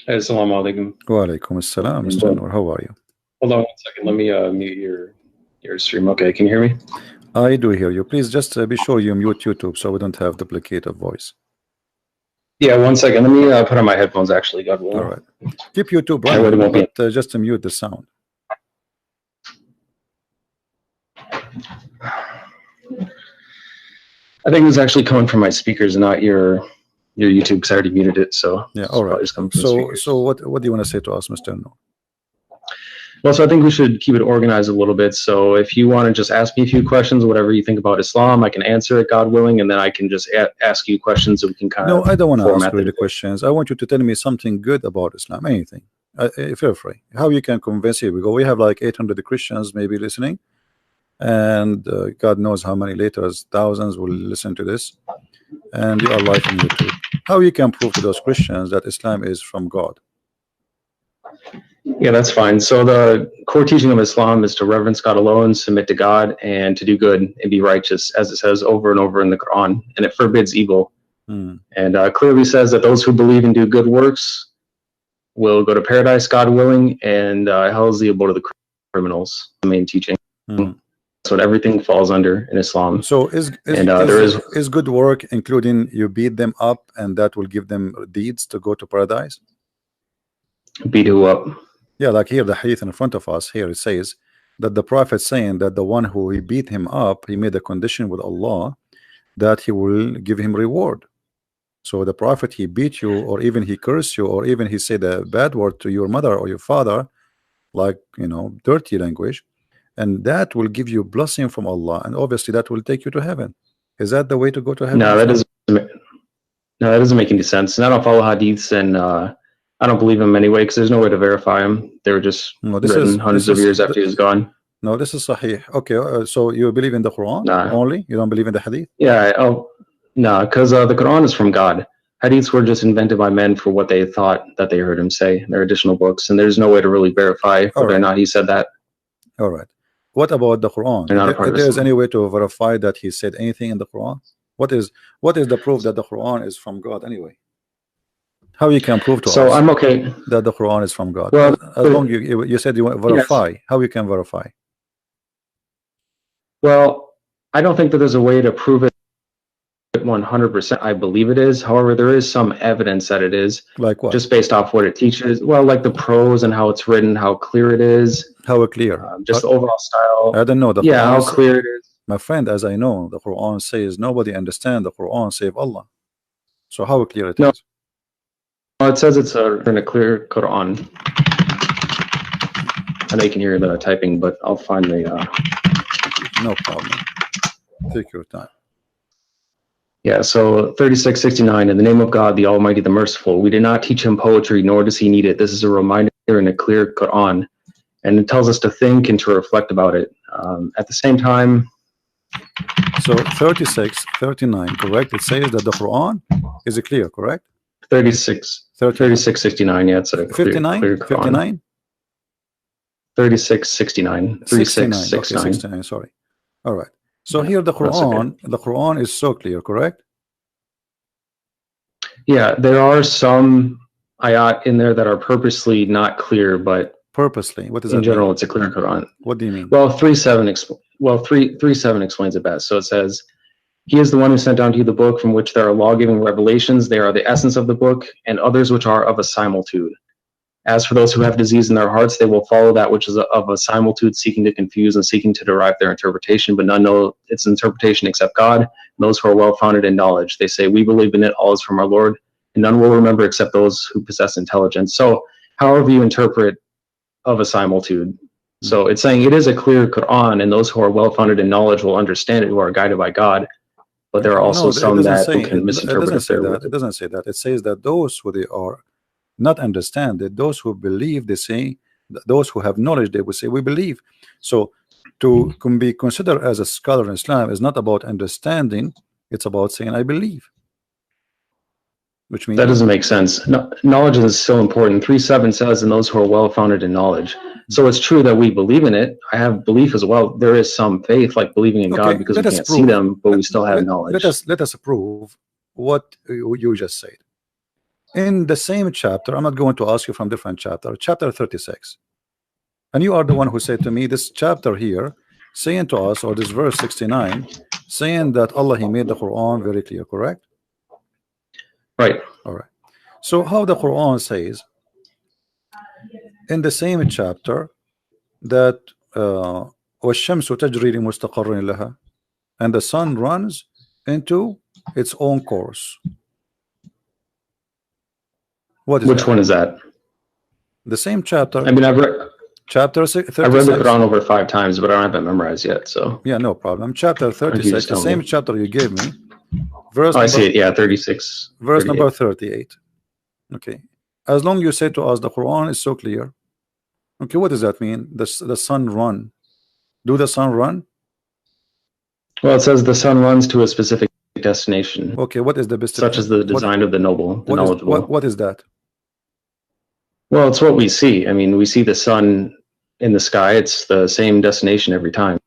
Assalamu alaikum. Wa alaikum assalam, Mr. Noor. How are you? Hold on 1 second. Let me mute your stream. Okay, can you hear me? I do hear you. Please just be sure you mute YouTube so we don't have duplicate of voice. Yeah, 1 second. Let me put on my headphones. Actually, God willing. All right. Keep YouTube running, but just mute the sound. I think it was actually coming from my speakers, not your YouTube, because I already muted it. So yeah, all right. So what do you want to say to us, Mr. Noor? Well, so I think we should keep it organized a little bit. So if you want to just ask me a few questions, whatever you think about Islam, I can answer it, God willing, and then I can just ask you questions so we can kind of. No, I don't want to ask you the questions. I want you to tell me something good about Islam, anything. Feel free. How you can convince you? We have like 800 Christians maybe listening, and God knows how many later thousands will listen to this, and you are live on YouTube. How you can prove to those Christians that Islam is from God? Yeah, that's fine. So the core teaching of Islam is to reverence God alone, submit to God, and to do good and be righteous, as it says over and over in the Qur'an, and it forbids evil. And clearly says that those who believe and do good works will go to paradise, God willing, and hell is the abode of the criminals. The main teaching. That's what everything falls under in Islam. So is good work including you beat them up and that will give them deeds to go to paradise? Beat who up? Yeah, like here the hadith in front of us here, it says that the prophet saying that the one who he beat him up, he made a condition with Allah that he will give him reward. So the prophet, he beat you, or even he cursed you, or even he said a bad word to your mother or your father, like, you know, dirty language, and that will give you blessing from Allah, and obviously that will take you to heaven. Is that the way to go to heaven? No, that doesn't make any sense. And I don't follow hadiths, and I don't believe him anyway, because there's no way to verify him. They were just written hundreds of years after he was gone. No, this is sahih. Okay, so you believe in the Quran only? You don't believe in the hadith? Yeah, no, because the Quran is from God. Hadiths were just invented by men for what they thought that they heard him say. They're additional books, and there's no way to really verify whether or not he said that. All right. What about the Quran? If there is any way to verify that he said anything in the Quran? What is the proof that the Quran is from God anyway? How you can prove to us I'm okay that the Quran is from God? Well, as long you said you want to verify. Yes. How you can verify? Well, I don't think that there's a way to prove it 100%. I believe it is. However, there is some evidence that it is. Like what? Just based off what it teaches. Well, like the prose and how it's written, how clear it is. How clear? Just the overall style. I don't know. How clear it is. My friend, as I know, the Quran says nobody understands the Quran save Allah. So how clear it is? It says it's in a clear Qur'an. I know you can hear the typing, but I'll find the. No problem. Take your time. Yeah, so 3669, in the name of God, the Almighty, the Merciful. We did not teach him poetry, nor does he need it. This is a reminder in a clear Qur'an, and it tells us to think and to reflect about it. At the same time. So 3639, correct? It says that the Quran is clear, correct? 3669, yeah, it's a clear, 59? clear 59? 3669. 3669. 69, sorry. All right. So here the Quran is so clear, correct? Yeah, there are some ayat in there that are purposely not clear, but purposely, what does that mean? In general, mean? it's a clear Quran. What do you mean? Well, 3:7 explains it best. So it says, he is the one who sent down to you the book from which there are law-giving revelations. They are the essence of the book, and others which are of a similitude. As for those who have disease in their hearts, they will follow that which is of a similitude, seeking to confuse and seeking to derive their interpretation, but none know its interpretation except God, and those who are well-founded in knowledge. They say, we believe in it, all is from our Lord, and none will remember except those who possess intelligence. So however you interpret of a similitude. So it's saying it is a clear Quran, and those who are well-founded in knowledge will understand it, who are guided by God. But there are also some that can misinterpret it. It doesn't say that. It says that those who they are not understand it, those who believe, they say, those who have knowledge, they will say, we believe. So to be considered as a scholar in Islam is not about understanding, it's about saying, I believe. Which means that doesn't make sense. No, knowledge is so important. 3:7 says, and those who are well-founded in knowledge. So it's true that we believe in it. I have belief as well. There is some faith, like believing in God, because we can't see them, but we still have knowledge. Let us prove what you just said. in the same chapter, I'm not going to ask you from different chapter 36, and you are the one who said to me this chapter here saying to us, or this verse 69 saying that Allah, he made the Quran very clear, correct? Right. All right. So how the Quran says in the same chapter that وَالشَّمْسُ تَجْرِي لِمُسْتَقَرٍ لَهَا, and the sun runs into its own course. What is Which that? one is that? The same chapter. I mean, I've read Chapter 36. I've read the Quran over 5 times, but I don't have it memorized yet. So yeah, no problem. Chapter 36, the same chapter you gave me. Verse I see it. Yeah, 36. Verse 38. number 38. Okay. As long you say to us the Quran is so clear. Okay, what does that mean? The sun run. Do the sun run? Well, it says the sun runs to a specific destination. Okay, what is the best? Such as the design of the noble, the knowledgeable. What is that? Well, it's what we see. I mean, we see the sun in the sky. It's the same destination every time.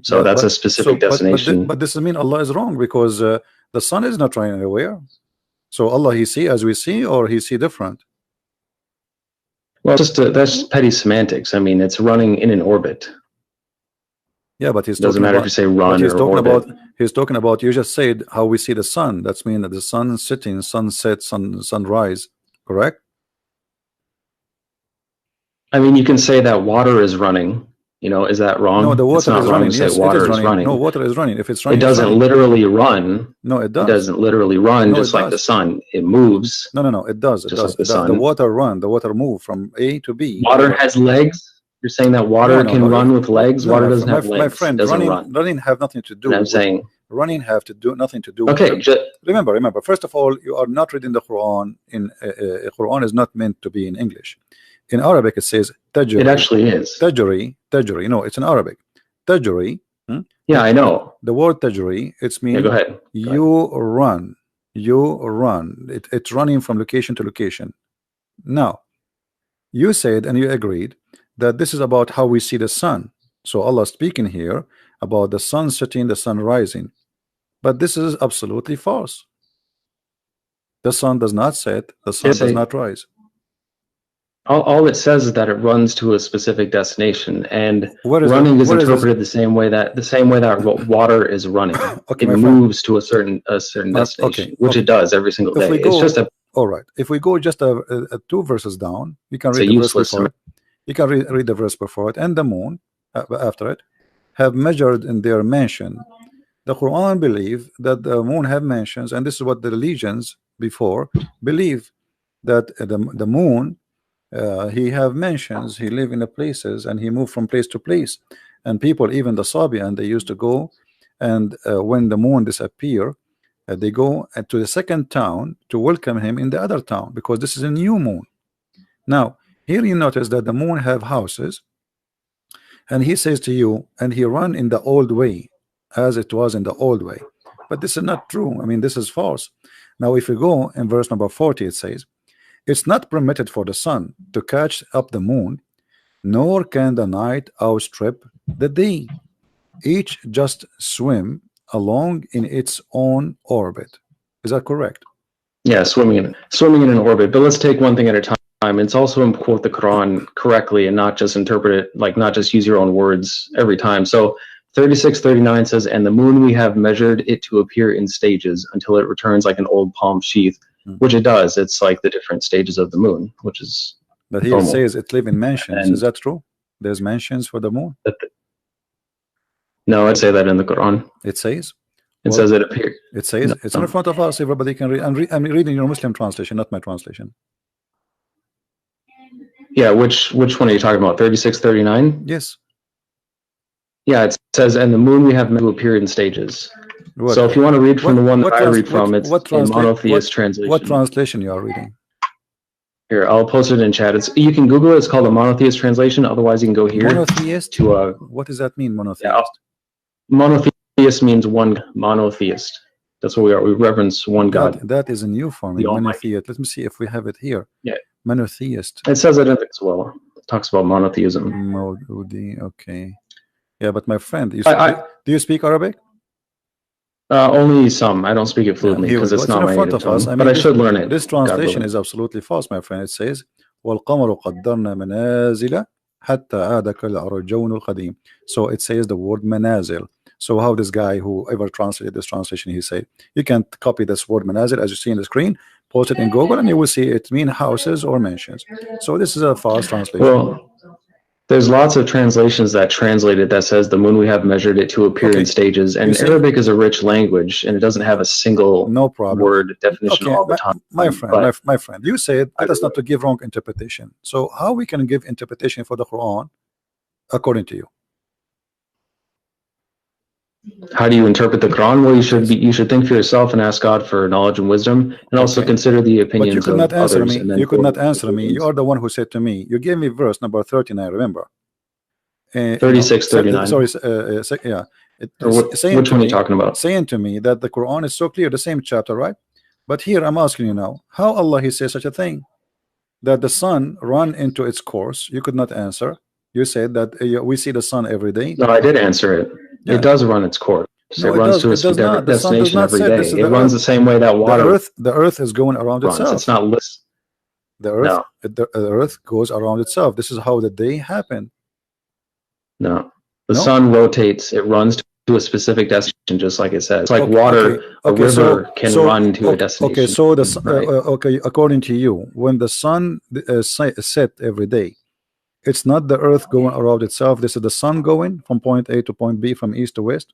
So yeah, that's a specific destination. But this doesn't mean Allah is wrong, because the sun is not running anywhere. So Allah, he see as we see, or he see different? Well, that's petty semantics. I mean, it's running in an orbit. Yeah, but he's doesn't matter if you say run or orbit. He's talking about, you just said how we see the sun. That's mean that the sun sitting, sunset, sunrise, correct? I mean, you can say that water is running. You know, is that wrong? No, the water is running. Yes, water is running. No, water is running. If it's running, it doesn't literally run. No, it does. It doesn't literally run, just like the sun. It moves. No, it does. It does. Like the sun. The water run. The water move from A to B. Water has legs. You're saying that water can run with legs. Water doesn't have legs. My friend, running have nothing to do. I'm saying running have to do nothing to do. Okay. Remember. First of all, you are not reading the Quran. Quran is not meant to be in English. In Arabic, it says tajri. It actually is. Tajri. No, it's in Arabic. Tajri. Yeah, I know. The word tajri, it's mean. Yeah, go ahead. You run. It's running from location to location. Now, you said and you agreed that this is about how we see the sun. So Allah speaking here about the sun setting, the sun rising. But this is absolutely false. The sun does not set. The sun does not rise. All it says is that it runs to a specific destination, and running is interpreted the same way that water is running. Okay, it moves to a certain destination, which it does every single day. It's just all right. If we go just 2 verses down, you can read the verse before it. You can read the verse before it. And the moon after it have measured in their mansion. The Quran believe that the moon have mansions, and this is what the religions before believe, that the moon. He have mansions, he live in the places, and he moved from place to place. And people, even the Sabian, they used to go, and when the moon disappear, they go to the second town to welcome him in the other town, because this is a new moon. Now, here you notice that the moon have houses, and he says to you, and he run in the old way, as it was in the old way. But this is not true. I mean, this is false. Now, if you go in verse number 40, it says, it's not permitted for the sun to catch up the moon, nor can the night outstrip the day. Each just swim along in its own orbit. Is that correct? Yeah, swimming in an orbit. But let's take one thing at a time. It's also important to quote the Quran correctly and not just interpret it, like not just use your own words every time. So 36:39 says, and the moon we have measured it to appear in stages until it returns like an old palm sheath. Which it does. It's like the different stages of the moon, which is. But here it says it live in mansions. Is that true? There's mansions for the moon. No, I'd say that in the Quran. It says. It says it appears. It says it's in front of us. Everybody can read. I'm reading your Muslim translation, not my translation. Yeah, which one are you talking about? 36:39. Yes. Yeah, it says, and the moon we have meant to appear in stages. What? So if you want to read from the one that I read from, it's a monotheist translation. What translation you are reading? Here, I'll post it in chat. You can Google it. It's called a monotheist translation. Otherwise, you can go here. Monotheist? What does that mean, monotheist? Yeah, monotheist means one monotheist. That's what we are. We reverence one God. That is a new form. Monotheist. Let me see if we have it here. Yeah. Monotheist. It says it as well. It talks about monotheism. Okay. Yeah, but my friend, do you speak Arabic? Only some. I don't speak it Yeah, fluently here we because go. it's It's not in my front native of us. tongue. I But mean, I should learn it. this God translation willing. is absolutely false, my friend. It says والقمر قدرنا منازل حتى عاد كالعرجون القديم. So it says the word manazil. So how this guy who ever translated this translation, he said you can copy this word manazil as you see in the screen, post it in Google, and you will see it mean houses or mansions. So this is a false translation. Well, there's lots of translations that translate it that says the moon we have measured it to appear in Okay, stages. you And see, Arabic is a rich language and it doesn't have a single no problem. word definition Okay, all the time. my friend, But my friend, you said let us not to give wrong interpretation. So how we can give interpretation for the Quran according to you? how do you interpret the Quran? Well, Yes. you should think for yourself and ask God for knowledge and wisdom, and also Okay. consider the But you opinions could not of answer others. me. And then You could not form answer me. You are the one who said to me. You gave me verse number 39. Remember? 36, 39. Sorry. Yeah. Saying Which to one are me, you talking about? saying to me that the Quran is so clear, the same chapter, right? But here I'm asking you now, how Allah He says such a thing that the sun run into its course? You could not answer. You said that we see the sun every day. No, I did answer it. Yeah. It does run its course. No, it runs does. to It its does not. The sun does destination not every set. day. This is It the runs earth. the same way that water The earth is going around runs. itself. It's not list. The earth, No. the earth goes around itself. This is how the day happened. No. The No? sun rotates. It runs to a specific destination, just like it says. It's like water, a river can run to a destination. Okay, so the right? okay, according to you, when the sun set every day, it's not the earth going around itself. This is the sun going from point A to point B, from east to west.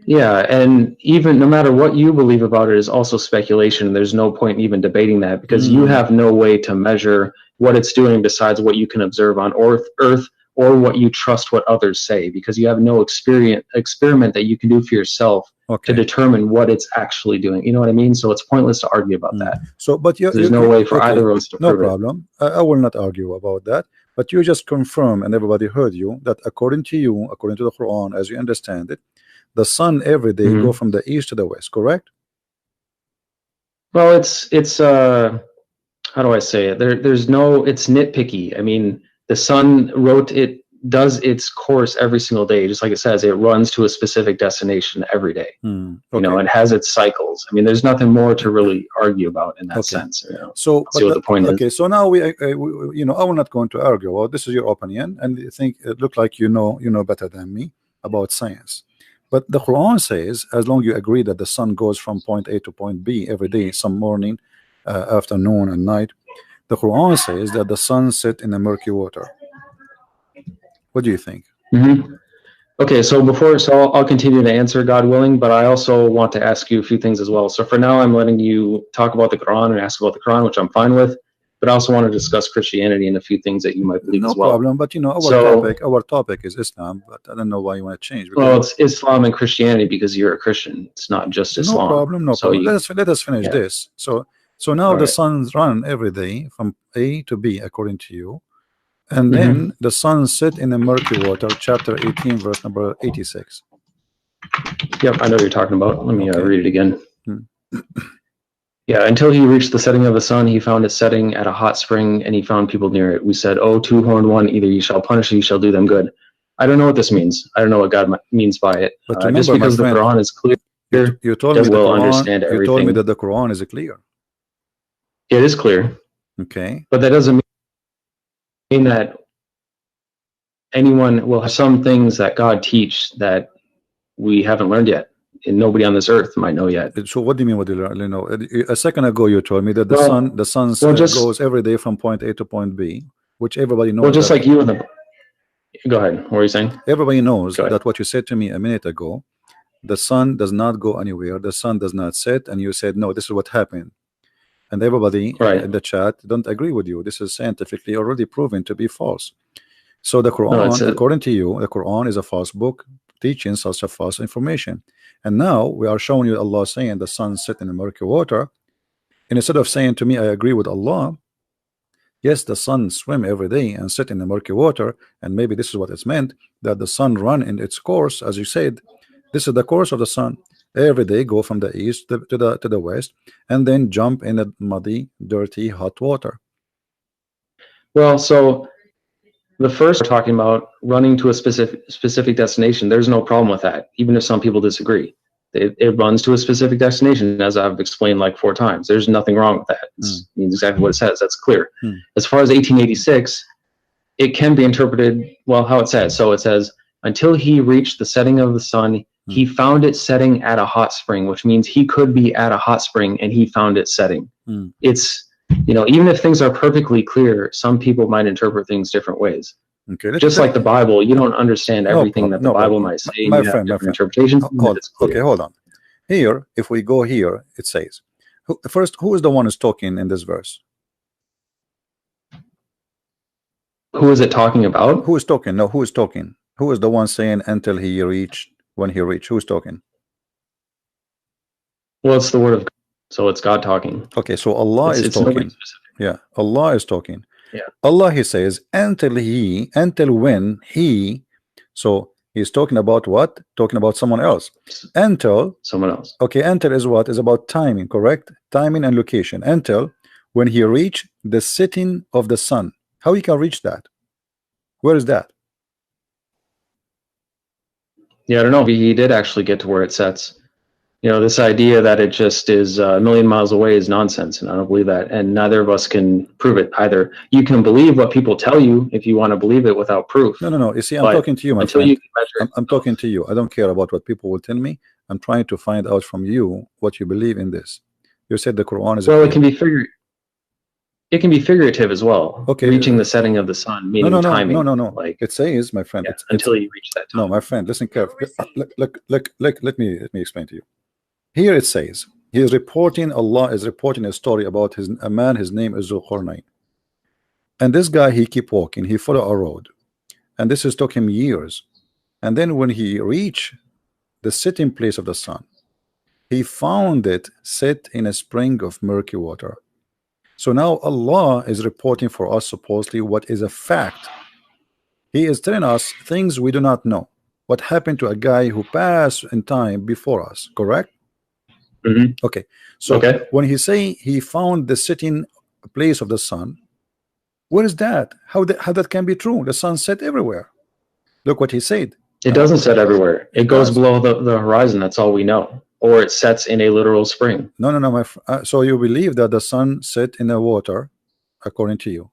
Yeah, and even no matter what you believe about it is also speculation. There's no point in even debating that because you have no way to measure what it's doing besides what you can observe on Earth or what you trust what others say, because you have no experiment that you can do for yourself to determine what it's actually doing. You know what I mean? So it's pointless to argue about that. So, but there's no way for either of us to prove it. No problem. I will not argue about that. But you just confirm, and everybody heard you, that according to you, according to the Quran, as you understand it, the sun every day go from the east to the west, correct? Well, it's how do I say it? There's no, it's nitpicky. I mean, the sun does its course every single day, just like it says, it runs to a specific destination every day. You know, it has its cycles. I mean, there's nothing more to really argue about in that sense. You know? So, see what the point is. Okay, so now we you know, I will not going to argue. Well, this is your opinion, and you think it look like you know better than me about science. But the Quran says, as long as you agree that the sun goes from point A to point B every day, some morning, afternoon, and night, the Quran says that the sun set in the murky water. What do you think? Okay, so I'll continue to answer, God willing, but I also want to ask you a few things as well. So for now, I'm letting you talk about the Quran and ask about the Quran, which I'm fine with. But I also want to discuss Christianity and a few things that you might believe as well. No problem, but you know, our topic is Islam, but I don't know why you want to change. Well, it's Islam and Christianity because you're a Christian. It's not just Islam. No problem. Let us finish this. So now the sun's run every day from A to B, according to you. And then the sun set in the murky water, chapter 18, verse number 86. Yep, I know what you're talking about. Let me read it again. Yeah, until he reached the setting of the sun, he found it setting at a hot spring, and he found people near it. We said, "Oh, two-horned one, either you shall punish or you shall do them good." I don't know what this means. I don't know what God means by it. But remember, just because the Quran is clear, you told me we'll understand everything. You told me that the Quran is clear. It is clear. Okay. But that doesn't mean that anyone will have some things that God teach that we haven't learned yet. And nobody on this earth might know yet. So what do you mean? What do you know? A second ago, you told me that the sun goes every day from point A to point B, which everybody knows. Well, just like you and the. Go ahead. What were you saying? Everybody knows that what you said to me a minute ago. The sun does not go anywhere. The sun does not set, and you said no. This is what happened, and everybody in the chat don't agree with you. This is scientifically already proven to be false. So the Quran, according to you, the Quran is a false book teaching such a false information. And now we are showing you Allah saying the sun set in the murky water. And instead of saying to me, I agree with Allah, yes, the sun swim every day and sit in the murky water. And maybe this is what it's meant, that the sun run in its course, as you said. This is the course of the sun. Every day go from the east to the west, and then jump in the muddy, dirty, hot water. Well, so The first, we're talking about running to a specific destination. There's no problem with that, even if some people disagree. It runs to a specific destination, as I've explained like 4 times. There's nothing wrong with that. It means exactly what it says. That's clear. As far as 1886, it can be interpreted, well, how it says. So it says, until he reached the setting of the sun, he found it setting at a hot spring, which means he could be at a hot spring and he found it setting. It's, you know, even if things are perfectly clear, some people might interpret things different ways. Okay, just like the Bible, you don't understand everything that the Bible might say. My friend, interpretation. Okay, hold on. Here, if we go here, it says, first, who is the one who's talking in this verse? Who is it talking about? Who is talking? No, who is talking? Who is the one saying until he reached, when he reached? Who's talking? Well, it's the word of God, so it's God talking. Okay, so Allah is talking. Yeah, Allah is talking. Yeah. Allah, he says, until when he, so he's talking about what? Talking about someone else. Until someone else. Okay, until is what? Is about timing, correct? Timing and location. Until when he reached the setting of the sun. How he can reach that? Where is that? Yeah, I don't know. He did actually get to where it sets. You know, this idea that it just is a million miles away is nonsense, and I don't believe that. And neither of us can prove it either. You can believe what people tell you if you want to believe it without proof. No. You see, I'm talking to you, my friend. I'm talking to you. I don't care about what people will tell me. I'm trying to find out from you what you believe in this. You said the Quran is. Well, it can be figurative as well. Okay. Reaching the setting of the sun, meaning timing. No. Like it says, my friend, until you reach that time. No, my friend, listen carefully. Let me explain to you. Here it says, Allah is reporting a story about a man, his name is Zulqarnain. And this guy, he keep walking, he follow a road. And this is took him years. And then when he reached the setting place of the sun, he found it set in a spring of murky water. So now Allah is reporting for us supposedly what is a fact. He is telling us things we do not know. What happened to a guy who passed in time before us, correct? Okay, so when he say he found the setting place of the sun, where is that? How that can be true? The sun set everywhere. Look what he said. It doesn't set everywhere. It goes below the horizon. That's all we know. Or it sets in a literal spring. No. So you believe that the sun set in the water, according to you?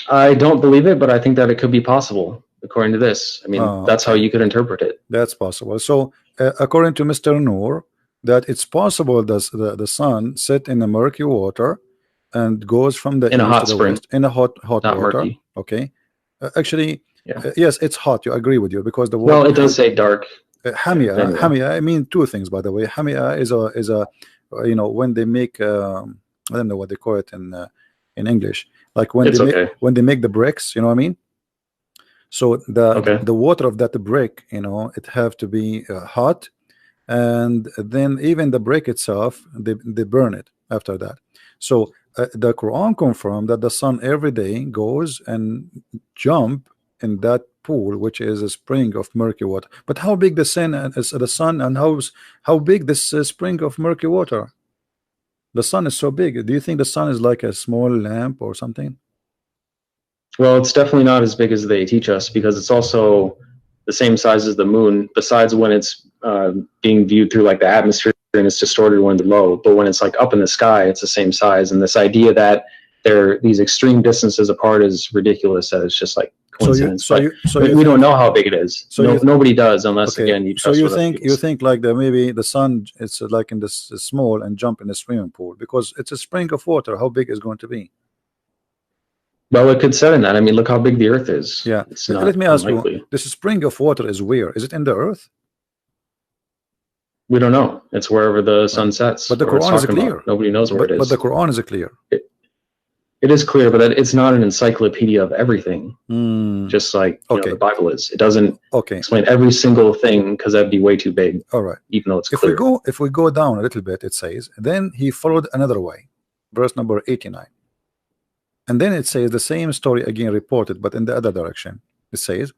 I don't believe it, but I think that it could be possible. According to this, I mean, that's how you could interpret it. That's possible. So, according to Mr. Noor, that it's possible that the sun set in the murky water and goes from the in a hot to the spring, west, in a hot water. Murky. Okay, actually, yes, it's hot. You agree with you because the water. Well, it does say dark. Hamia. I mean, 2 things by the way. Hamia is a you know, when they make I don't know what they call it in English, like when they make the bricks. You know what I mean? So the water of that brick, you know, it have to be hot, and then even the brick itself, they burn it after that. So the Quran confirmed that the sun every day goes and jump in that pool, which is a spring of murky water. But how big the sun and how big this spring of murky water? The sun is so big. Do you think the sun is like a small lamp or something? Well, it's definitely not as big as they teach us, because it's also the same size as the moon, besides when it's being viewed through like the atmosphere and it's distorted when it's low. But when it's like up in the sky, it's the same size. And this idea that they're these extreme distances apart is ridiculous. That it's just like coincidence. We don't know how big it is. So nobody does, unless again you trust. So you think like maybe the sun it's like in this small and jump in the swimming pool because it's a spring of water. How big is going to be? Well, it could set in that. I mean, look how big the Earth is. Yeah. Let me ask you, this spring of water is where? Is it in the Earth? We don't know. It's wherever the sun sets. But the Quran is clear. Nobody knows where it is. But the Quran is clear. It is clear, but it's not an encyclopedia of everything. Just like you know, the Bible is. It doesn't explain every single thing because that'd be way too big. All right. Even though it's clear. If we go down a little bit, it says, then he followed another way. Verse number 89. And then it says the same story again reported, but in the other direction. It says,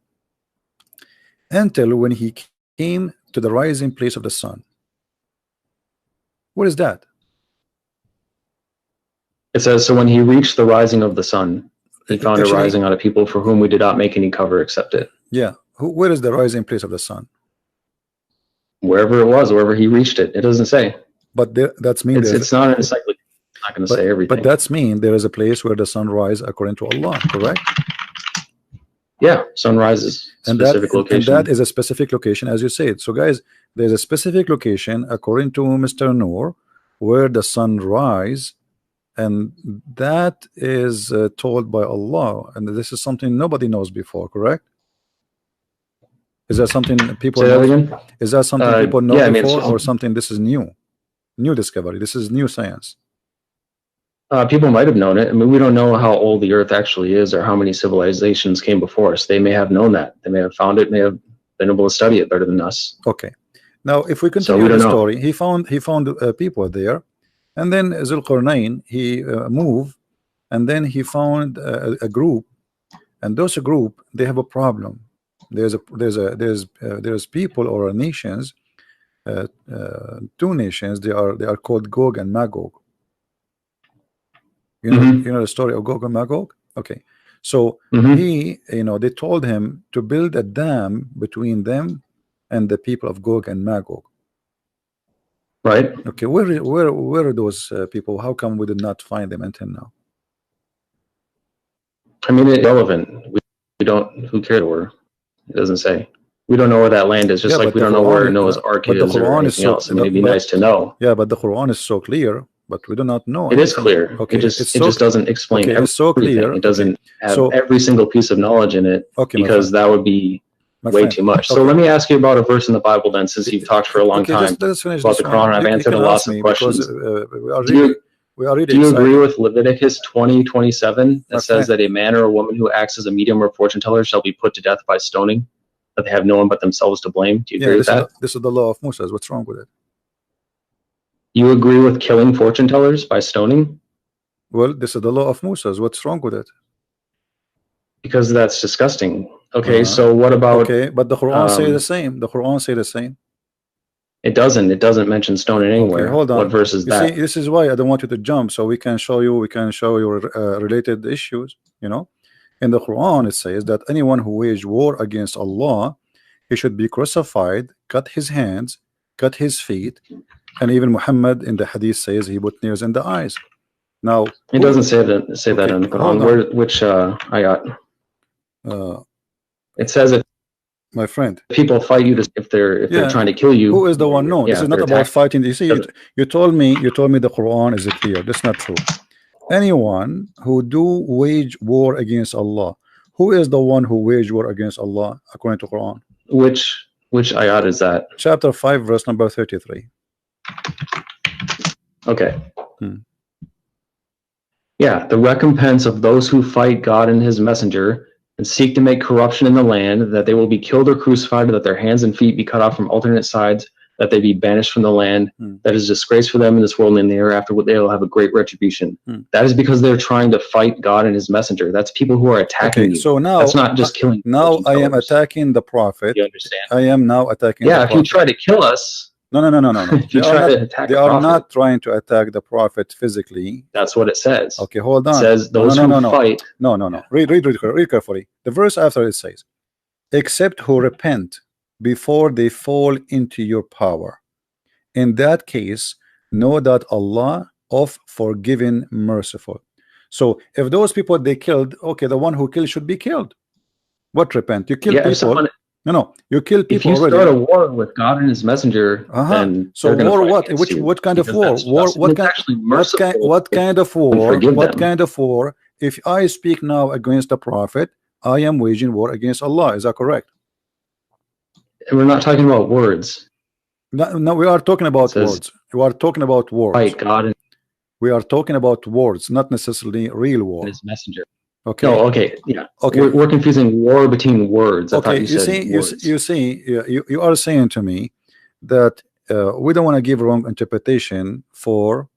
until when he came to the rising place of the sun. What is that? It says, so when he reached the rising of the sun. He found it rising out of people for whom we did not make any cover except it. Yeah. Where is the rising place of the sun? Wherever it was, wherever he reached it. It doesn't say. But that's mean it's not an encyclopedia. It's not going to say everything. But that's mean there is a place where the sun rises according to Allah, correct? Yeah, sunrise is a specific location. And that is a specific location, as you said. So guys, there's a specific location according to Mr. Noor where the sun rises, and that is told by Allah, and this is something nobody knows before, correct? Is that something people know? Is that something people know before, or something this is new discovery? This is new science. People might have known it. I mean, we don't know how old the Earth actually is, or how many civilizations came before us. They may have known that. They may have found it. May have been able to study it better than us. Okay. Now, if we continue the story, he found people there, and then Zulqarnain he moved, and then he found a group, and those group they have a problem. There's people or nations, two nations. They are called Gog and Magog. You know the story of Gog and Magog. Okay, so they told him to build a dam between them and the people of Gog and Magog. Right. Okay, where are those people? How come we did not find them until now? I mean, it's irrelevant. We don't. Who cares where? It doesn't say. We don't know where that land is. Just like we don't know where Noah's Ark is or anything else. I mean, it'd be nice to know. Yeah, but the Quran is so clear. But we do not know. It is clear. Okay, it just doesn't explain everything. It's so clear. It doesn't have every single piece of knowledge in it, because that would be way too much. So let me ask you about a verse in the Bible then, since you've talked for a long time about the Quran. I've answered lots of questions. Do you agree with Leviticus 20:27 that says that a man or a woman who acts as a medium or fortune teller shall be put to death by stoning, that they have no one but themselves to blame? Do you agree with that? This is the law of Moses. What's wrong with it? You agree with killing fortune tellers by stoning? Well, this is the law of Moses. What's wrong with it? Because that's disgusting. Okay, so what about... Okay, but the Quran say the same. The Quran say the same. It doesn't. It doesn't mention stoning anywhere. Okay, hold on. What verse is that? See, this is why I don't want you to jump, so we can show you related issues, In the Quran, it says that anyone who wage war against Allah, he should be crucified, cut his hands, cut his feet, and even Muhammad in the hadith says he put nails in the eyes. Now it doesn't say that in the Quran. Which ayat? It says that, my friend, people fight you if they're trying to kill you. Who is the one? No, this is not about fighting. You see, you told me the Quran is clear. That's not true. Anyone who do wage war against Allah, who is the one who wage war against Allah according to Quran? Which ayat is that? Chapter 5, verse number 33. Okay. Yeah, the recompense of those who fight God and his messenger and seek to make corruption in the land, that they will be killed or crucified, that their hands and feet be cut off from alternate sides, that they be banished from the land, that is disgrace for them in this world and in the hereafter, they will have a great retribution. That is because they're trying to fight God and his messenger. That's people who are attacking you. So now that's not just killing. Now I am attacking the Prophet. You understand? I am now attacking. Yeah, if you try to kill us. No. If you try to attack, they are not trying to attack the Prophet physically. That's what it says. Okay, hold on. It says those who fight. No. Read carefully. The verse after it says, except who repent before they fall into your power. In that case, know that Allah of forgiving, merciful. So if those people they killed, okay, the one who killed should be killed. What repent? You kill people. No, you kill people. If you start a war with God and his messenger, then so war what? What kind of war? What kind of war? What kind of war? If I speak now against the Prophet, I am waging war against Allah. Is that correct? And we're not talking about words. No, we are talking about words. We are talking about words. Fight God. We are talking about words, not necessarily real war. His messenger. Okay. No, okay. Yeah. Okay. We're confusing war between words. I thought you said words. You are saying to me that we don't want to give wrong interpretation for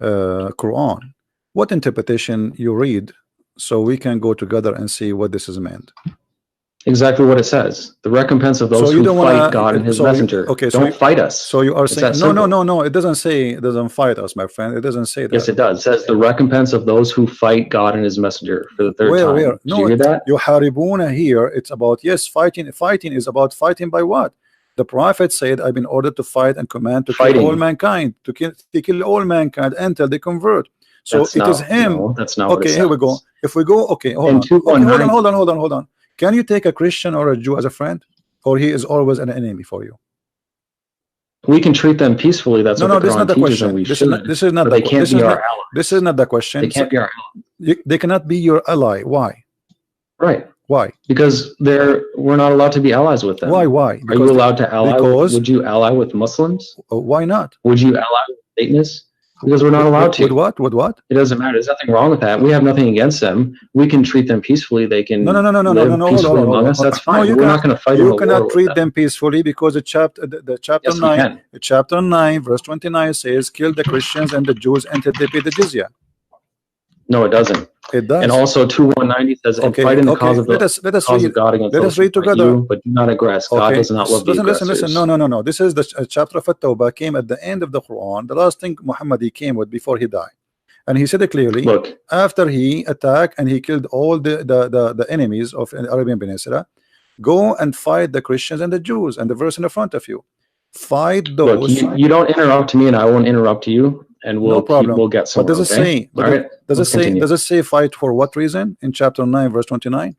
Quran. What interpretation you read, so we can go together and see what this is meant. Exactly what it says. The recompense of those who fight God and His messenger. Don't fight us. So you are saying no. It doesn't say it doesn't fight us, my friend. It doesn't say that. Yes, it does. It says the recompense of those who fight God and His messenger for the third time. Where? Did you hear that? Yuharibuna here. It's about fighting. Fighting is about fighting by what? The Prophet said, "I've been ordered to fight and command to kill all mankind, to kill all mankind until they convert." So it is him. No, that's not. Okay, here we go. If we go, okay, hold on. Can you take a Christian or a Jew as a friend, or he is always an enemy for you? We can treat them peacefully. That's what the Quran teaches, and we should. This is not. They can't be our ally. This is not the question. They can't be our ally. They cannot be your ally. Why? Right. Why? Because we're not allowed to be allies with them. Why? Are you allowed to ally? Would you ally with Muslims? Why not? Would you ally with Satanists? Because we're not allowed to. With what? With what? It doesn't matter. There's nothing wrong with that. We have nothing against them. We can treat them peacefully. They can live peacefully among us. That's fine. We're not going to fight. You cannot treat them peacefully because the chapter 9, chapter 9, verse 29 says, "Kill the Christians and the Jews until they pay the jizya." No, it doesn't. It does. And also 2:190 says, "And fight in the cause of God against let us read together. You, but do not aggress. God does not love the aggressors." Listen. No. This is the chapter of At-Tawbah came at the end of the Quran. The last thing Muhammad came with before he died, and he said it clearly. Look, after he attacked and he killed all the enemies of the Arabian Peninsula, go and fight the Christians and the Jews. And the verse in the front of you, fight those. Look, you don't interrupt me, and I won't interrupt you. And we'll get some. What does it say? Does it say fight for what reason in chapter 9 verse 29?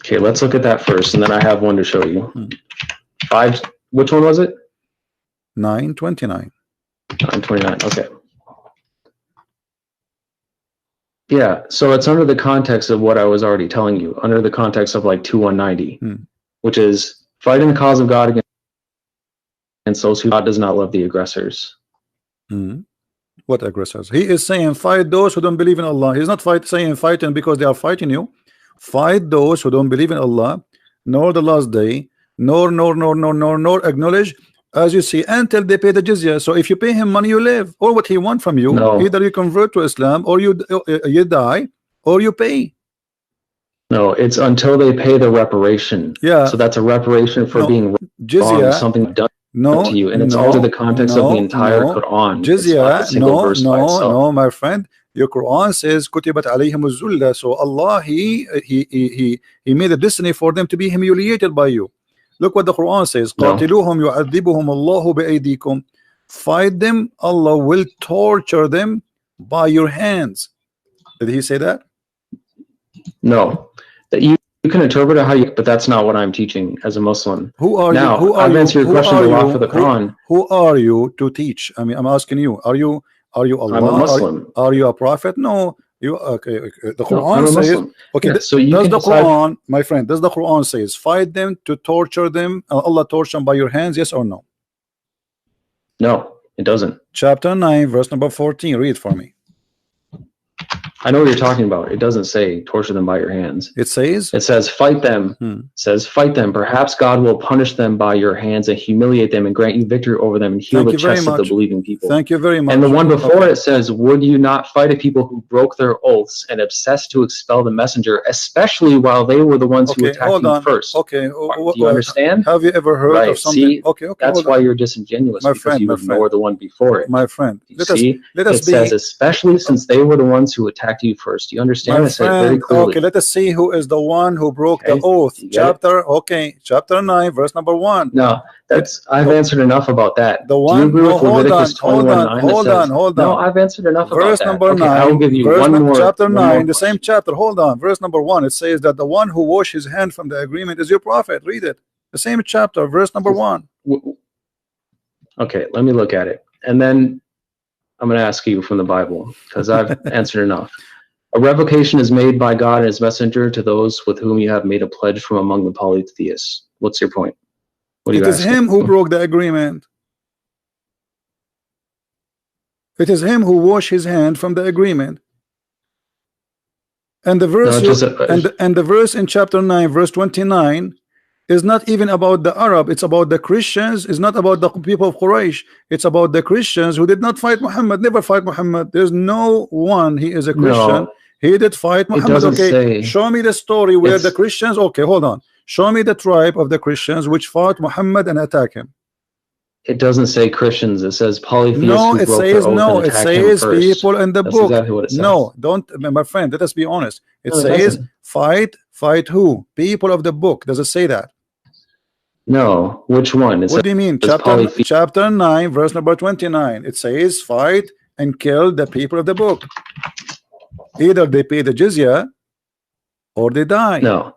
Okay, let's look at that first, and then I have one to show you. 5. Which one was it? 9:29. 9:29. Okay. Yeah. So it's under the context of what I was already telling you, under the context of like 2:190, which is fighting the cause of God against those who God does not love the aggressors. What aggressors? He is saying fight those who don't believe in Allah. He's not saying fighting because they are fighting you. Fight those who don't believe in Allah, nor the last day, nor acknowledge, as you see, until they pay the jizya. So if you pay him money, you live. Or what he want from you, either you convert to Islam, or you die, or you pay. No, it's until they pay the reparation. Yeah. So that's a reparation for being jizya, wrong, something done to you, and it's under the context of the entire Quran. Jizya, no, my friend. Your Quran says kutibat alayhimuz zulla. So Allah he made a destiny for them to be humiliated by you. Look what the Quran says. Qatiluhum yu'adhibuhum Allahu bi'aydikum. Fight them, Allah will torture them by your hands. Did he say that? No. That you can interpret it how you, but that's not what I'm teaching as a Muslim. Who are you? I've answered your question a lot for the Quran. Who are you to teach? I mean, I'm asking you. Are you Allah? I'm a Muslim. Are you a prophet? No. You okay? The Quran says. Okay. Yeah, so does the Quran, my friend? Does the Quran says fight them to torture them? Allah torture them by your hands? Yes or no? No, it doesn't. Chapter 9, verse number 14. Read for me. I know what you're talking about. It doesn't say torture them by your hands. It says fight them. It says fight them. Perhaps God will punish them by your hands and humiliate them and grant you victory over them and heal the chests of the believing people. Thank you very much. And the one before it says, would you not fight a people who broke their oaths and obsessed to expel the messenger, especially while they were the ones who attacked you first? Okay. Do you understand? Have you ever heard of something? See, that's why you're disingenuous, because you ignore the one before it. My friend, it says, especially since they were the ones who attacked you first. You understand? I said very clearly. Okay, let us see who is the one who broke the oath. Chapter 9, verse number 1. No, I've answered enough about that. The one. Do you agree with Leviticus 21:9? Hold on. No, I've answered enough verse about that. Number 9. I will give you one more. Chapter 9, the same chapter. Hold on. Verse number 1. It says that the one who washed his hand from the agreement is your prophet. Read it. The same chapter, verse number 1. Okay, let me look at it, and then I'm going to ask you from the Bible, because I've answered enough. A revocation is made by God and his messenger to those with whom you have made a pledge from among the polytheists. What's your point? What are you asking? It is him who broke the agreement. It is him who washed his hand from the agreement. And the verse and the verse in chapter 9, verse 29 is not even about the Arab. It's about the Christians. It's not about the people of Quraysh. It's about the Christians who did not fight Muhammad, never fight Muhammad. There's no one, he is a Christian. He did fight Muhammad. Okay, show me the story where the Christians. Okay, hold on. Show me the tribe of the Christians which fought Muhammad and attacked him. It doesn't say Christians. It says polytheists No, who it broke says their oath no. and It attacked him says first. people in the That's book. exactly what it says. No, don't, my friend. Let us be honest. It No, it says doesn't. fight who? People of the book. Does it say that? No, which one? What do you mean? Chapter 9, verse number 29. It says fight and kill the people of the book. Either they pay the jizya or they die. No.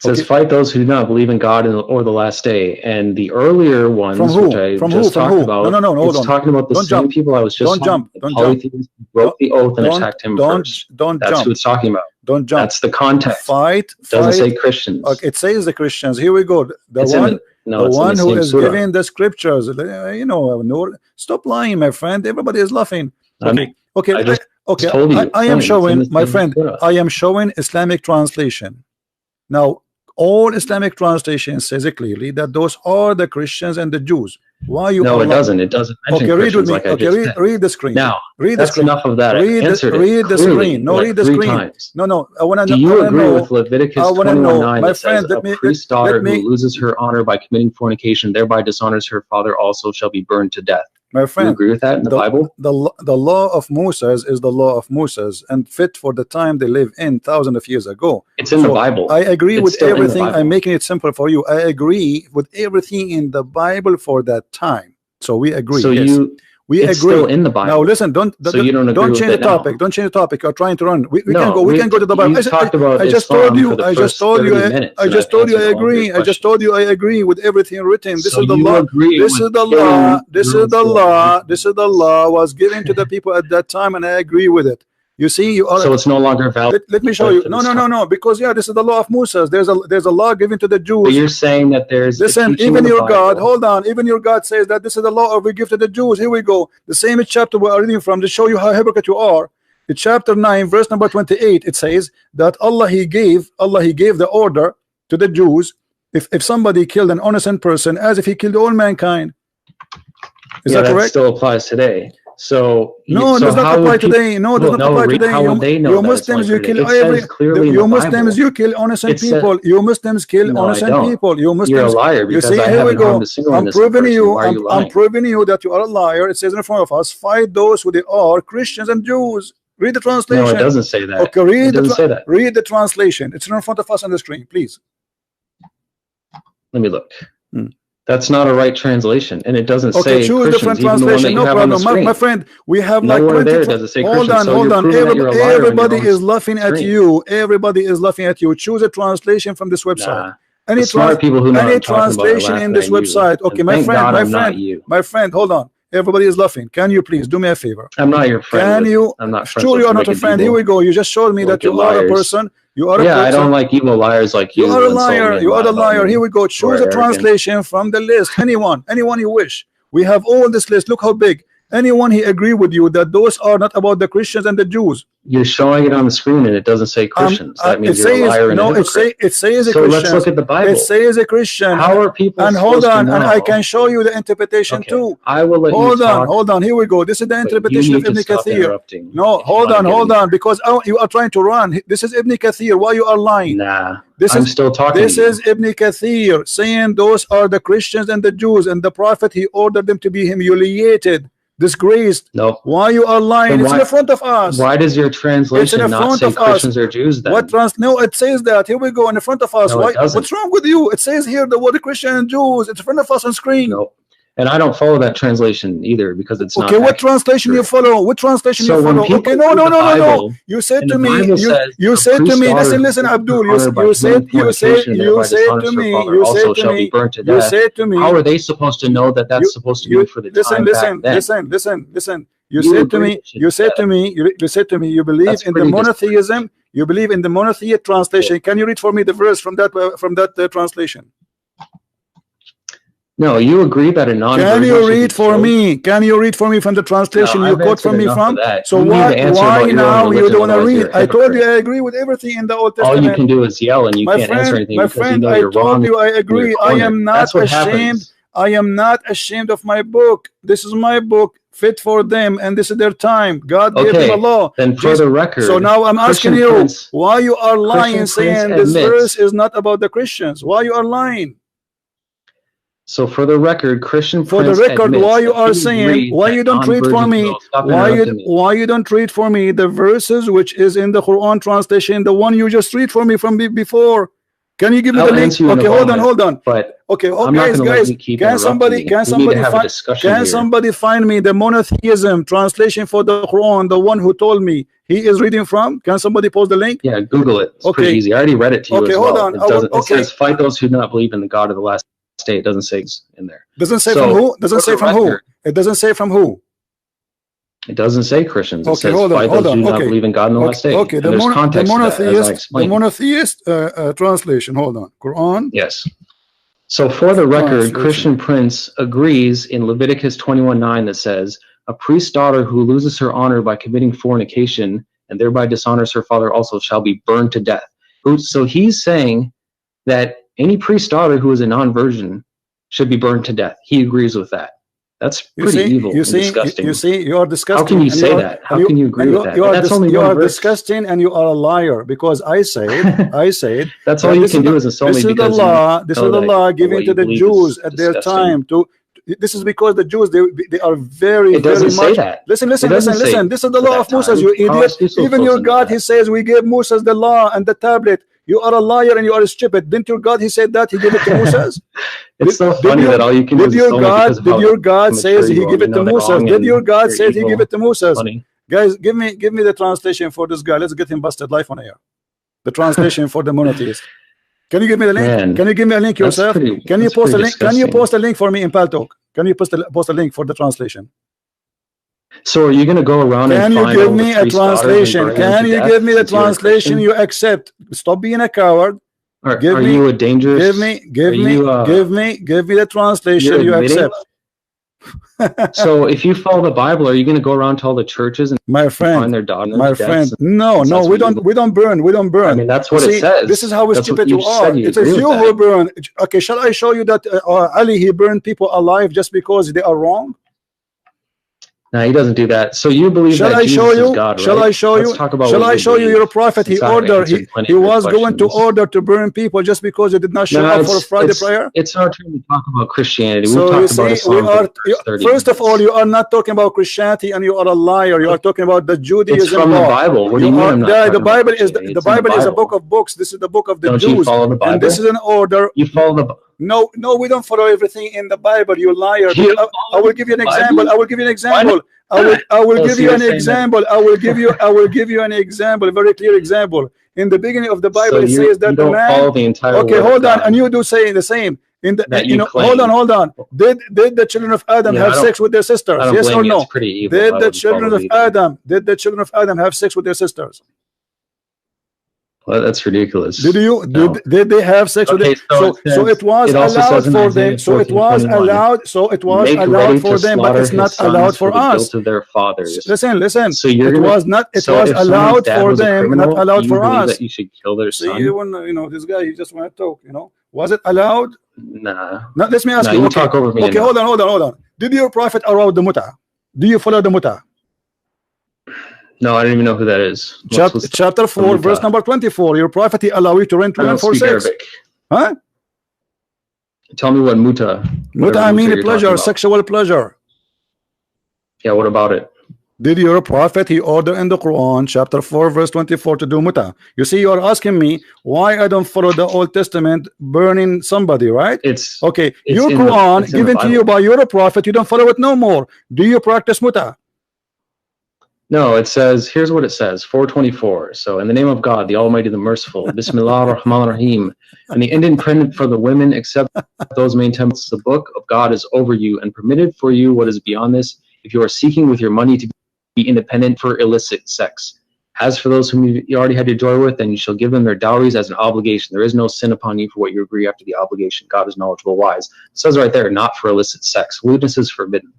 It says fight those who do not believe in God or the last day. And the earlier ones, which I just talked about, no, hold on. Talking about the Don't same jump. people I was just Don't jump. Don't jump. Broke the oath and attacked him first. That's who it's talking about. Don't jump. That's the context. Fight. It doesn't say Christians. Okay, it says the Christians. Here we go. The one who is giving the scriptures. You know, no, stop lying, my friend. Everybody is laughing. Okay. I am showing, my friend. I am showing Islamic translation. Now, all Islamic translation says it clearly that those are the Christians and the Jews. Why you? No, it doesn't. It doesn't mention read with me. like read the screen. Now, read that's the screen. enough of that. Read the screen. No, read the screen. Times. No. I want to know. Do you agree with Leviticus 21:9 my that friend, says a priest's daughter who loses her honor by committing fornication, thereby dishonors her father, also shall be burned to death? My friend, you agree with that in the Bible? The law of Moses is the law of Moses and fit for the time they live in thousands of years ago. It's in the Bible. I agree with everything. I'm making it simple for you. I agree with everything in the Bible for that time. So we agree. So we agree. Still in the Bible. Now listen, don't change the topic. Don't change the topic. You're trying to run. We can go to the Bible. I just told you I agree. I just told you I agree with everything written. This is the law. This is the law was given to the people at that time, and I agree with it. You see, so it's no longer valid. Let me show you. No. Because this is the law of Moses. There's a law given to the Jews. But you're saying that there's. Listen, even your God. Hold on. Even your God says that this is the law we give to the Jews. Here we go. The same chapter we are reading from to show you how hypocrite you are. In chapter 9, verse number 28, it says that Allah He gave the order to the Jews if somebody killed an innocent person as if he killed all mankind. Is that correct? That still applies today. So no, it does not apply today. No, it does not apply today. You Muslims, you kill you Muslims, you kill innocent people. You Muslims kill innocent people. You Muslims. You're a liar. You see, here we go. I'm proving you. I'm proving you that you are a liar. It says in front of us, fight those who they are, Christians and Jews. Read the translation. No, it doesn't say that. Okay, read the translation. It's in front of us on the screen, please. Let me look. That's not a right translation, and it doesn't say choose different translation. No problem, my friend. We have like 20. Hold on. Everybody is laughing at you. Everybody is laughing at you. Choose a translation from this website. Any translation in this website. Okay, my friend. Hold on. Everybody is laughing. Can you please do me a favor? I'm not your friend. Can you? I'm not. Sure, you are not a friend. Here we go. You just showed me that you are a person. You are a person. I don't like evil liars like you. You are a liar. You are the liar. Here we go. Choose a translation from the list. Anyone you wish. We have all this list. Look how big. Anyone he agree with you that those are not about the Christians and the Jews. You're showing it on the screen and it doesn't say Christians. That means you're a liar and a hypocrite. It says a Christian. So let's look at the Bible. It says a Christian. How are people and hold on, and I can show you the interpretation too. I will let you talk. Hold on. Here we go. This is the interpretation of Ibn Kathir. No, hold on, because you are trying to run. This is Ibn Kathir. Why you are lying? Nah. I'm still talking. This is Ibn Kathir saying those are the Christians and the Jews, and the Prophet he ordered them to be humiliated, disgraced. No. Why you are lying? It's in front of us. Why does your translation not say Christians or Jews then? No, it says that. Here we go in front of us. No, what's wrong with you? It says here the word Christian and Jews. It's in front of us on screen. No. And I don't follow that translation either because it's not. Okay, what translation you follow? What translation you follow? Okay, no. You said to me, you said to me, listen, Abdul. You said to me. How are they supposed to know that that's supposed to be for the time back then? Listen. You said to me, you believe in the monotheism. You believe in the monotheistic translation. Can you read for me the verse from that translation? No, you agree that a non. Can you read for me? Can you read for me from the translation you quote from me from? So why now you don't want to read? I told you I agree with everything in the Old Testament. All you can do is yell, and you can't answer anything. My friend, I told you I agree. I am not ashamed. I am not ashamed of my book. This is my book. fit for them, and this is their time. God gave Okay, them a law. then for the record, So now I'm asking Christian you, Prince- why you are lying, Christian saying Prince this admits- verse is not about the Christians? Why you are lying? So for the record, Christian For the Prince record, admits why you that are he saying, agrees why that you don't read for non-virgins me, will- stop interrupting me. why you don't read for me the verses which is in the Quran translation, the one you just read for me from before? Can you give me I'll the link? answer you in Okay, a hold on, moment, hold on. But Okay, oh, I'm not guys, gonna let guys, you keep can interrupting somebody, me. can We need to somebody have a find, discussion can here. somebody find me the monotheism translation for the Quran, the one who told me he is reading from? Can somebody post the link? Yeah, Google it. It's Okay. pretty easy. I already read it to you Okay, as hold well. on. It doesn't. Okay. It says, "Fight those who do not believe in the God of the last day." It doesn't say it's in there. Doesn't say So, from who? Doesn't for say the from who? record- It doesn't say from who? It doesn't say Christians. It Okay, says, hold on, "Fight hold those who on. do not Okay. believe in God in the last day." Okay, And the, there's context to that, as I monotheist, the explained. monotheist translation. Hold on, Quran. Yes. So for the record, Translation. Christian Prince agrees in Leviticus 21:9 that says, "A priest's daughter who loses her honor by committing fornication and thereby dishonors her father also shall be burned to death." So he's saying that any priest's daughter who is a non-virgin should be burned to death. He agrees with that. That's pretty evil and disgusting. You are disgusting. How can you and say are- that? How and can you agree with that? And that's only you one are verse. disgusting, and you are a liar, because I said, That's that all you this can is do the- is it's only this is the because law. This is know the that law given what to you the believe Jews is at their disgusting. time. This is because the Jews they are very It doesn't very say much. that. Listen, It doesn't say listen. This is the for law that of Moses. time. You How idiot. else are you so Even close your to God, that? he says we gave Moses the law and the tablet. You are a liar and you are stupid. Didn't your God? He said that he gave it to Moses. It's so funny that all you can do is your only because of how Did your God immature says he you are. give You it to know they're Moses? wrong Did and your God they're says he give evil. it to Moses? Funny. Guys, give me the translation for this guy. Let's get him busted live on air. The translation for the monotheist. Can you give me the link? Man, Can you give me a link that's yourself? pretty- Can you that's post a pretty link? Can you disgusting. post a link for me in Paltalk? Can you post a link for the translation? So are you going to go around Can and you find give all the me a priest's daughters and translation? burn them Can to you death give me the since you're a translation Christian? you accept? Stop being a coward. Are Give me- you a dangerous? Give me the translation you're you admitting- accept. So if you follow the Bible, are you going to go around to all the churches and My find friend, their daughters? my deaths? friend. No, Since no, that's we what you don't. We don't burn. We don't burn. I mean, that's You what it see, says. This is how That's stupid what you you said are. you It says agree you with who that. burn. Okay, shall I show you that Ali he burned people alive just because they are wrong? No, he doesn't do that. So you believe Shall that I Jesus show you? is God, right? Shall I show Let's you? talk about Shall what I you show you believe, your prophet? He since I've ordered. answered plenty He of your was going to questions. order to burn people just because they did not show No, up for Friday prayer. It's our turn to talk about Christianity. We've So you talked about see, Islam for the first 30 first of all, minutes. you are not talking about Christianity, and you are a liar. You are talking about the Judaism. It's from the law. Bible. What do you mean I'm not the talking about Bible is Christianity? the It's in the Bible is a Bible. book of books. This is the book of the Don't Jews. you follow the Bible? And this is an order. You follow the No, we don't follow everything in the Bible. You liar. You I will give you an Bible? example. I will give you an example. I will Oh, give so you you're an saying that- example. I will give you an example, a very clear example. In the beginning of the Bible, So it says that you the don't man. follow the entire Okay, word of hold on, God and you do say the same. In the that you claim. hold on. Did the children of Adam Yeah, have I don't- sex with their sisters? I don't Yes blame or you. no? It's pretty evil. I Did the wouldn't children follow of it either. Adam have sex with their sisters? Well, that's ridiculous. Did they have sex with Okay, them? So it was it also allowed says in for Isaiah them. So it was 14:21, allowed. So it was Make ready allowed to for them, but slaughter it's his not sons allowed for the us. guilt of their fathers. Listen. So you're It gonna, was not. It so was if someone's allowed dad for was a them, criminal, not allowed you for believe us. that you should kill their See, son? this guy, he just want to talk. Was it allowed? Nah. Now, let me ask Nah, you. you Okay, talk over me okay, enough. hold on. Did your prophet allow the muta? Do you follow the muta? No, I don't even know who that is. Chapter 4, verse number 24. Your prophet, he allow you to rent I women don't for speak sex. Arabic. Huh? Tell me what muta. Muta, I mean you're pleasure, talking about. sexual pleasure. Yeah, what about it? Did your prophet, he order in the Quran, chapter 4, verse 24, to do muta? You see, you are asking me why I don't follow the Old Testament burning somebody, right? It's Okay, it's your in the- Quran it's in the given to you Bible. by your prophet, you don't follow it no more. Do you practice muta? No, it says, here's what it says, 424. So, in the name of God, the Almighty, the Merciful, Bismillah ar-Rahman ar-Rahim, and the independent for the women, except those main temples, the book of God is over you, and permitted for you what is beyond this, if you are seeking with your money to be independent for illicit sex. As for those whom you already had your joy with, then you shall give them their dowries as an obligation. There is no sin upon you for what you agree after the obligation. God is knowledgeable, wise. It says right there, not for illicit sex. Lewdness is forbidden.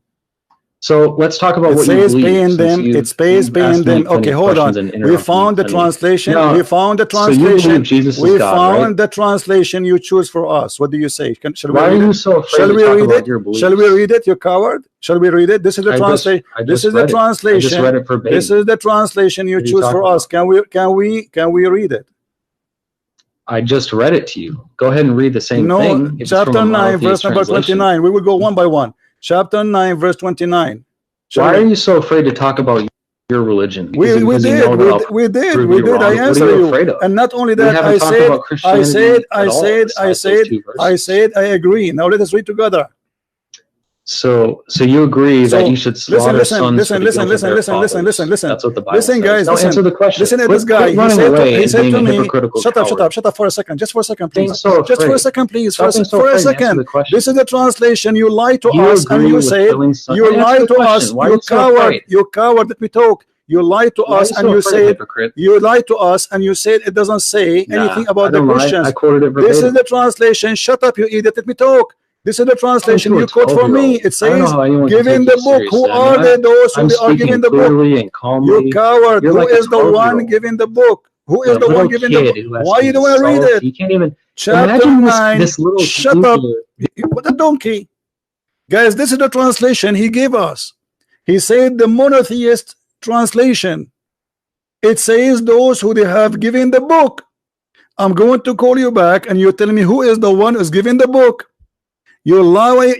So let's talk about what you believe. Paying them. It says paying them. Okay, hold on. We found the translation. We found the translation. So you believe Jesus is God, found the translation you choose for us. What do you say? Why are you so afraid to talk about your beliefs? Shall we read it, you coward? Shall we read it? This is the translation. This is the translation. I just read it verbatim. This is the translation you choose for us. Can we read it? I just read it to you. Go ahead and read the same thing. Chapter 9, verse number 29. We will go one by one. Chapter 9, verse 29. Why are you so afraid to talk about your religion? We did. I answered you. And not only that, I said, I agree. Now let us read together. So you agree that you should slaughter listen. That's what the Bible says. Guys, answer the question. Listen at this guy. He said to me, shut up for a second. Just for a second, please. Just for a second, please. For a second. This is the translation. You lie to us and you say, you lie to us. You coward. Let me talk. You lie to us and you said, it doesn't say anything about the Christians. I quoted it verbatim. This is the translation. Shut up, you idiot. Let me talk. This is the translation you quote for me. It says, giving the book. Who are they, those who are giving the book? You coward. Who is the one giving the book? Who is the one giving the book? Why you don't want to read it? You can't even. Chapter 9. Shut up. What a donkey. Guys, this is the translation he gave us. He said the monotheist translation. It says those who they have given the book. I'm going to call you back and you tell me who is the one who's giving the book. You liar,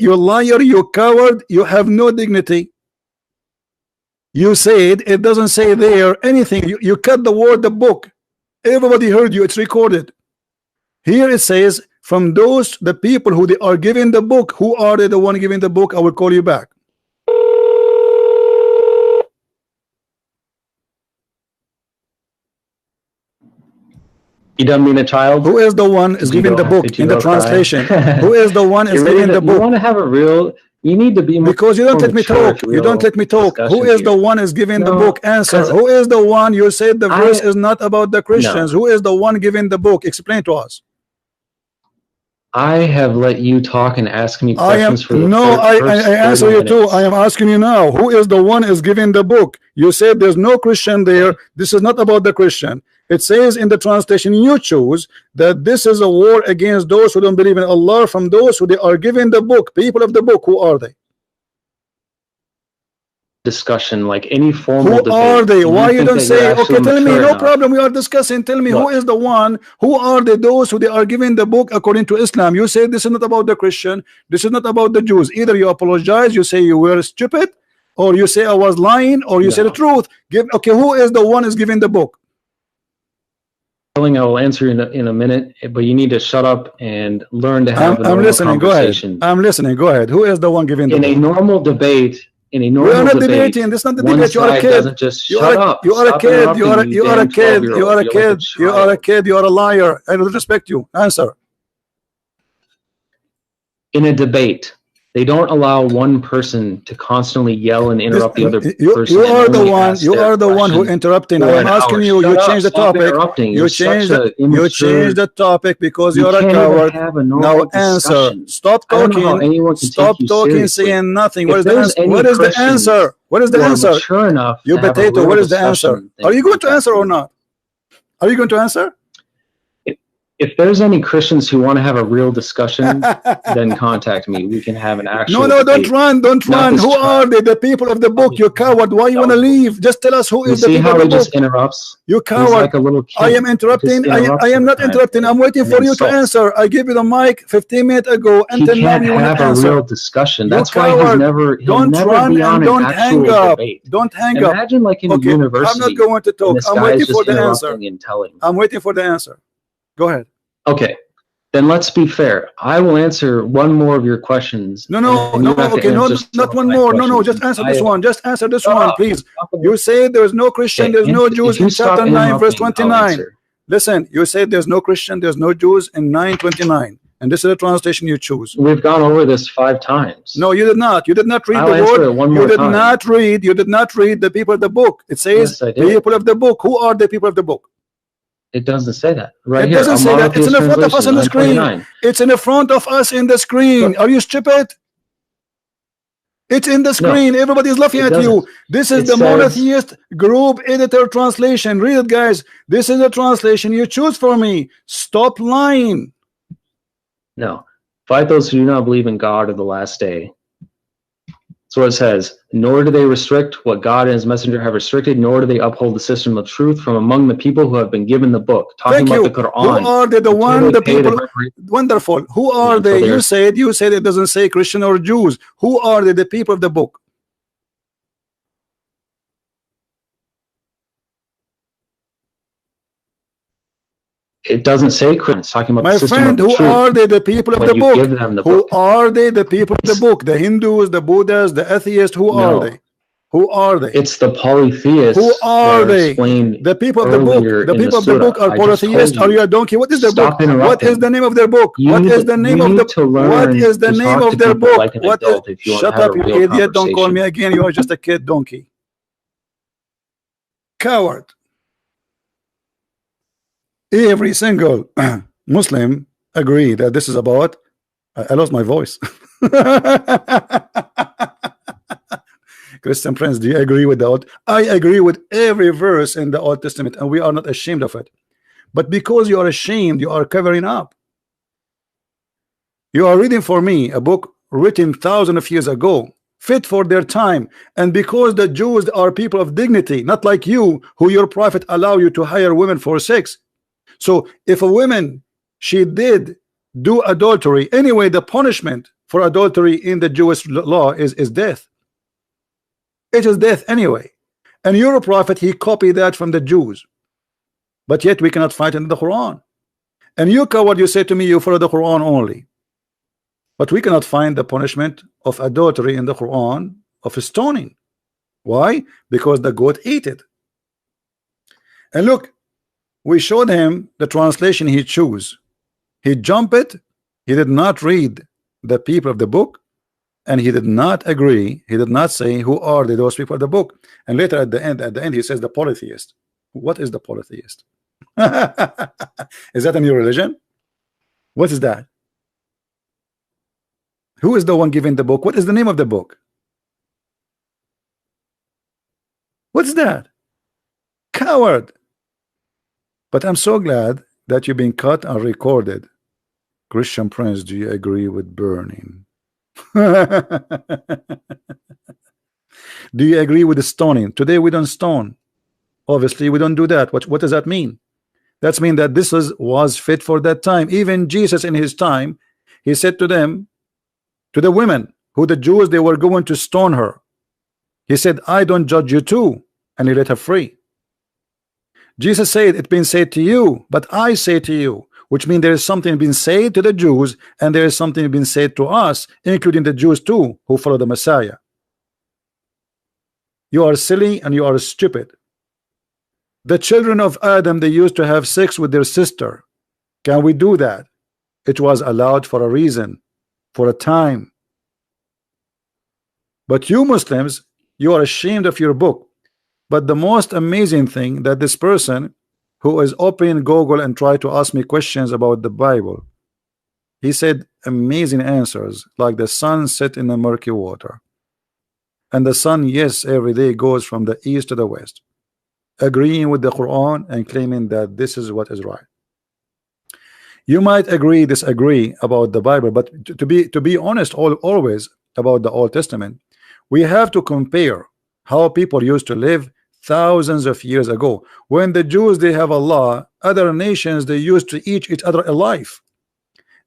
you coward, you have no dignity. You said it doesn't say there anything. You cut the word the book. Everybody heard you, it's recorded. Here it says, from those, the people who they are giving the book, who are they the one giving the book? I will call you back. You don't mean a child? Who is the one is giving the book in the translation? Who is the one is giving the book? You want to have a real, you need to be more, because you don't let me talk. You don't let me talk. Who is the one is giving the book? Answer. Who is the one? You said the verse is not about the Christians. Who is the one giving the book? Explain to us. I have let you talk and ask me questions I answer you too. I am asking you now. Who is the one is giving the book? You said there's no Christian there. This is not about the Christian. It says in the translation you choose that this is a war against those who don't believe in Allah, from those who they are giving the book. People of the book, who are they? Discussion, like any formal debate. Who are they? Why you don't say, okay, tell me, no problem, we are discussing. Tell me, who is the one? Who are they? Those who they are giving the book according to Islam. You say this is not about the Christian. This is not about the Jews. Either you apologize, you say you were stupid, or you say I was lying, or you say the truth. Okay, who is the one is giving the book? I will answer in a minute, but you need to shut up and learn to have a normal listening. conversation. Go ahead. I'm listening. Go ahead. Who is the one giving the book? In a normal debate, we are not debating. This is not the debate. You are a kid. You are a kid. You are a kid. You are a kid. You are a kid. You are a liar. I don't respect you. Answer. In a debate, they don't allow one person to constantly yell and interrupt the other person. You are the one. You are the one who interrupting. I am asking you. You change the topic. You change the topic because you are a coward. Now answer. Stop talking. Stop talking. Saying nothing. What is the answer? What is the answer? What is the answer? Sure enough. You potato. What is the answer? Are you going to answer or not? Are you going to answer? If there's any Christians who want to have a real discussion, then contact me. We can have an actual debate. Don't run. Who are they? The people of the book. You coward. Why you want to leave? Just tell us who is the people of the book. Just interrupts. You coward. Like a little kid. I am interrupting. I am not interrupting. I'm waiting for you to answer. I gave you the mic 15 minutes ago, and then now you want to answer. A real discussion. That's why he's never. Don't run and don't hang up. Don't hang up. Imagine like in a university. I'm not going to talk. I'm waiting for the answer. I'm waiting for the answer. Go ahead. Okay, then let's be fair. I will answer one more of your questions. Okay, not one more. Just answer this one. Just answer this one, please. You say there is no Christian, there's no Jews in chapter 9, verse 29. Listen, you say there's no Christian, there's no Jews in 9:29. And this is the translation you choose. We've gone over this 5 times. No, you did not. You did not read the word. You did not read the people of the book. It says the people of the book. Who are the people of the book? It doesn't say that. Right here. It doesn't say that. It's in the front of us on the screen. It's in the front of us in the screen. Are you stupid? It's in the screen. Everybody is laughing at you. This is the monotheist group editor translation. Read it, guys. This is the translation you choose for me. Stop lying. No. Fight those who do not believe in God or the last day. So it says, nor do they restrict what God and his messenger have restricted, nor do they uphold the system of truth from among the people who have been given the book. Talking about the Qur'an. Who are they? The people. Wonderful. Who are they? You said it doesn't say Christian or Jews. Who are they? The people of the book. It doesn't say Christian. It's talking about my the system friend. Of who truth. Are they? The people of the book. Who book. Are they? The people of the book. The Hindus, the Buddhists, the atheists. Who are they? Who are they? It's the polytheists. Who are they? The people of the book. The people of the book are polytheists. Are you a donkey? What is their book? What is the name of their book? What is the name of the What is the name of their book? What is? Shut up, you idiot! Don't call me again. You are just a kid donkey. Coward. Every single Muslim agree that this is about. I lost my voice. Christian friends, do you agree with that? I agree with every verse in the Old Testament, and we are not ashamed of it. But because you are ashamed, you are covering up. You are reading for me a book written thousands of years ago, fit for their time, and because the Jews are people of dignity, not like you, who your prophet allow you to hire women for sex. So if a woman, she did do adultery, anyway, the punishment for adultery in the Jewish law is death. It is death anyway. And your prophet, he copied that from the Jews. But yet we cannot fight in the Quran. And you coward, you say to me you follow the Quran only. But we cannot find the punishment of adultery in the Quran of stoning. Why? Because the goat ate it. And look, we showed him the translation he chose. He jumped it. He did not read the people of the book. And he did not agree. He did not say who are those people of the book. And later at the end, he says the polytheist. What is the polytheist? Is that a new religion? What is that? Who is the one giving the book? What is the name of the book? What's that? Coward. But I'm so glad that you've been cut and recorded. Christian Prince, do you agree with burning? Do you agree with the stoning? Today we don't stone. Obviously we don't do that. What does that mean? That means that this was fit for that time. Even Jesus in his time, he said to them, to the women who the Jews, they were going to stone her, he said, I don't judge you too, and he let her free. Jesus said, it's been said to you, but I say to you, which means there is something being said to the Jews, and there is something being said to us, including the Jews too, who follow the Messiah. You are silly and you are stupid. The children of Adam, they used to have sex with their sister. Can we do that? It was allowed for a reason, for a time. But you Muslims, you are ashamed of your book. But the most amazing thing, that this person who is opening Google and try to ask me questions about the Bible, he said amazing answers, like the sun set in the murky water, and the sun, yes, every day goes from the east to the west, agreeing with the Quran and claiming that this is what is right. You might agree, disagree about the Bible, but to be honest, always about the Old Testament, we have to compare how people used to live thousands of years ago. When the Jews, they have Allah, other nations, they used to eat each other alive.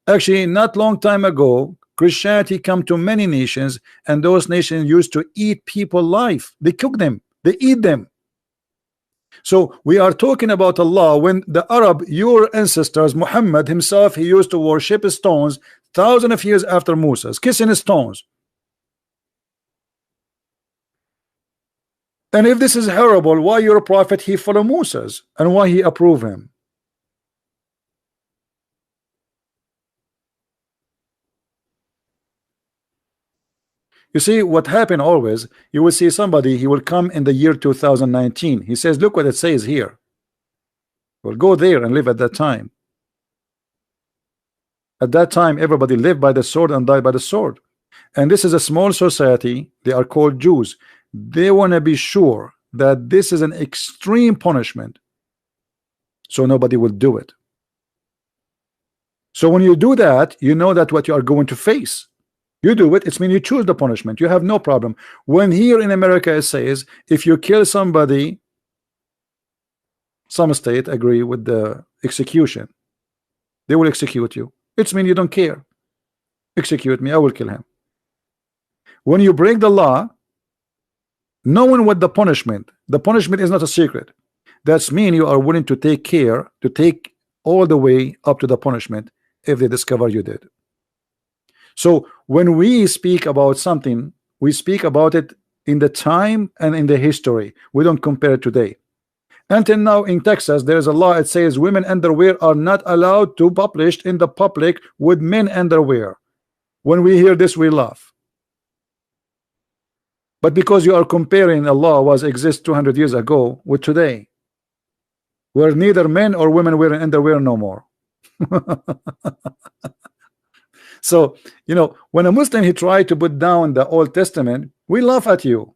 Actually, not long time ago, Christianity come to many nations, and those nations used to eat people alive. They cook them, they eat them. So we are talking about Allah when the Arab, your ancestors, Muhammad himself, he used to worship stones thousands of years after Moses, kissing stones. And if this is horrible, why your prophet he follow Moses, and why he approve him? You see what happened always, you will see somebody, he will come in the year 2019. He says, look what it says here. We'll go there and live at that time. At that time, everybody lived by the sword and died by the sword. And this is a small society. They are called Jews. They want to be sure that this is an extreme punishment, so nobody will do it. So when you do that, you know that what you are going to face. You do it, it's mean you choose the punishment. You have no problem. When here in America it says, if you kill somebody, some state agree with the execution, they will execute you. It's mean you don't care. Execute me, I will kill him. When you break the law, knowing what the punishment is not a secret. That's mean you are willing to take care, to take all the way up to the punishment if they discover you did. So when we speak about something, we speak about it in the time and in the history. We don't compare it today. Until now in Texas, there is a law. It says women underwear are not allowed to publish in the public with men underwear. When we hear this, we laugh. But because you are comparing a law was exist 200 years ago with today, where neither men or women wearing underwear no more. So, you know, when a Muslim he tried to put down the Old Testament, we laugh at you.